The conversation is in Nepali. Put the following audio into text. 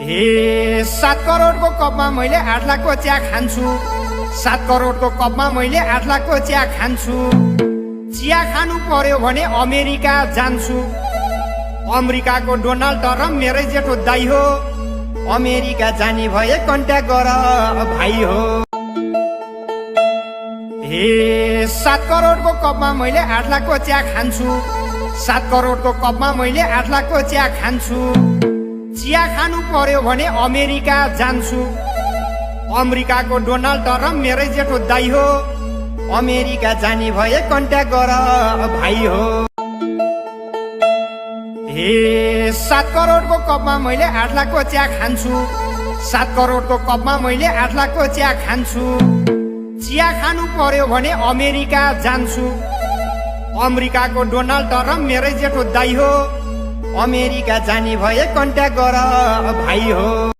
हे 7 करोडको कपमा मैले 8 लाखको चिया खान्छु। 7 करोडको कपमा मैले 8 लाखको चिया खान्छु। चिया खानु पर्यो भने अमेरिका जान्छु। अमेरिकाको डोनाल्ड ट्रम्प मेरै जेठो दाइ हो। अमेरिका जाने भए कन्ट्याक्ट गर भाइ हो। हे 7 करोडको कपमा मैले 8 लाखको चिया खान्छु। 7 करोडको कपमा मैले 8 लाखको चिया खान्छु। चिया खानु पर्यो भने अमेरिका जान्छु। अमेरिकाको डोनाल्ड ट्रम्प मेरै जेठो दाइ हो। अमेरिका जाने भए कन्ट्याक्ट गर भाइ हो। हे 7 करोडको कपमा मैले 8 लाखको चिया खान्छु। 7 करोडको कपमा मैले 8 लाखको चिया खान्छु। चिया खानु पर्यो भने अमेरिका जान्छु। अमेरिकाको डोनाल्ड ट्रम्प मेरै जेठो दाइ हो। अमेरिका जाने भए कन्ट्याक्ट गर भाइ हो।